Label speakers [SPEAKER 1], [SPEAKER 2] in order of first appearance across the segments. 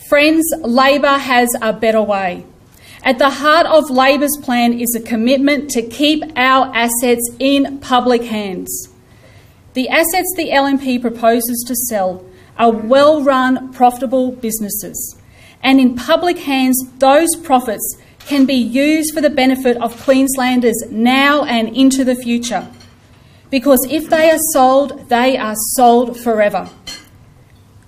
[SPEAKER 1] Friends, Labor has a better way. At the heart of Labor's plan is a commitment to keep our assets in public hands. The assets the LNP proposes to sell are well-run, profitable businesses. And in public hands, those profits can be used for the benefit of Queenslanders now and into the future. Because if they are sold forever.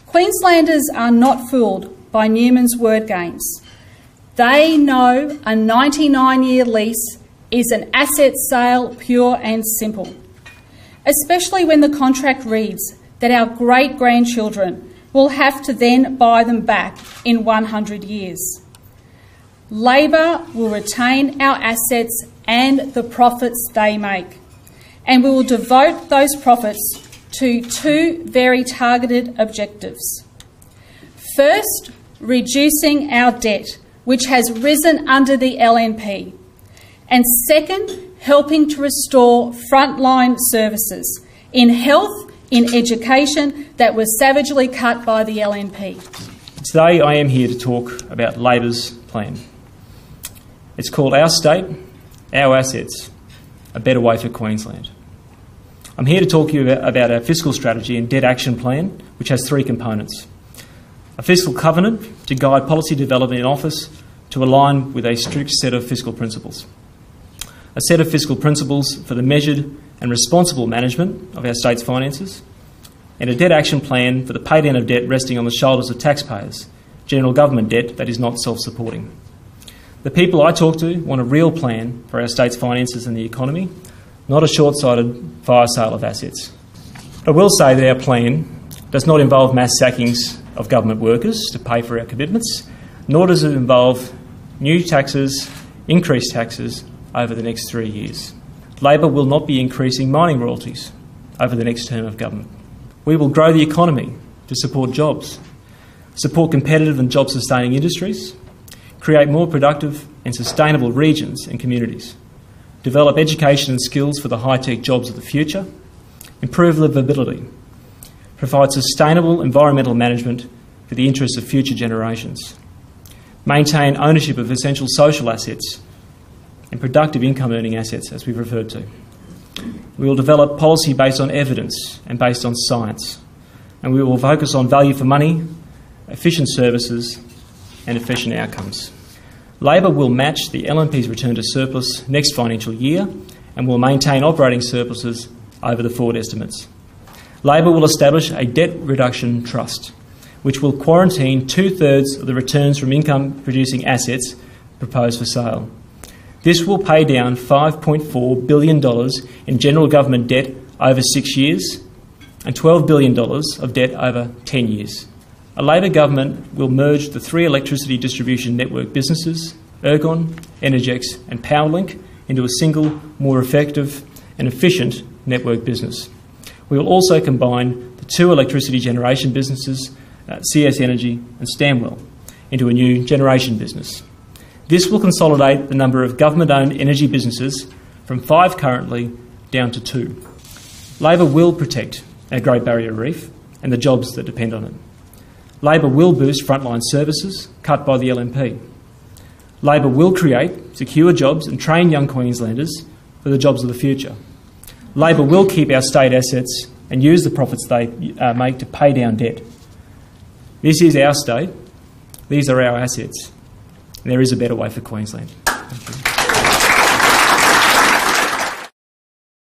[SPEAKER 1] Queenslanders are not fooled by Newman's word games. They know a 99-year lease is an asset sale, pure and simple, especially when the contract reads that our great-grandchildren will have to then buy them back in 100 years. Labor will retain our assets and the profits they make, and we will devote those profits to two very targeted objectives. First, reducing our debt, which has risen under the LNP. And second, helping to restore frontline services in health, in education that was savagely cut by the LNP.
[SPEAKER 2] Today I am here to talk about Labor's plan. It's called Our State, Our Assets, A Better Way for Queensland. I'm here to talk to you about our fiscal strategy and debt action plan, which has three components. A fiscal covenant to guide policy development in office to align with a strict set of fiscal principles. A set of fiscal principles for the measured and responsible management of our state's finances, and a debt action plan for the pay down of debt resting on the shoulders of taxpayers, general government debt that is not self-supporting. The people I talk to want a real plan for our state's finances and the economy, not a short-sighted fire sale of assets. I will say that our plan does not involve mass sackings of government workers to pay for our commitments, nor does it involve new taxes, increased taxes over the next 3 years. Labor will not be increasing mining royalties over the next term of government. We will grow the economy to support jobs, support competitive and job-sustaining industries, create more productive and sustainable regions and communities, develop education and skills for the high-tech jobs of the future, improve livability, provide sustainable environmental management for the interests of future generations, maintain ownership of essential social assets and productive income-earning assets, as we've referred to. We will develop policy based on evidence and based on science, and we will focus on value for money, efficient services and efficient outcomes. Labor will match the LNP's return to surplus next financial year and will maintain operating surpluses over the forward estimates. Labor will establish a debt reduction trust, which will quarantine 2/3 of the returns from income-producing assets proposed for sale. This will pay down $5.4 billion in general government debt over 6 years and $12 billion of debt over 10 years. A Labor government will merge the three electricity distribution network businesses, Ergon, Energex and Powerlink, into a single, more effective and efficient network business. We will also combine the two electricity generation businesses, CS Energy and Stanwell, into a new generation business. This will consolidate the number of government-owned energy businesses from 5 currently down to 2. Labor will protect our Great Barrier Reef and the jobs that depend on it. Labor will boost frontline services cut by the LNP. Labor will create secure jobs and train young Queenslanders for the jobs of the future. Labor will keep our state assets and use the profits they make to pay down debt. This is our state. These are our assets. And there is a better way for Queensland. Thank you.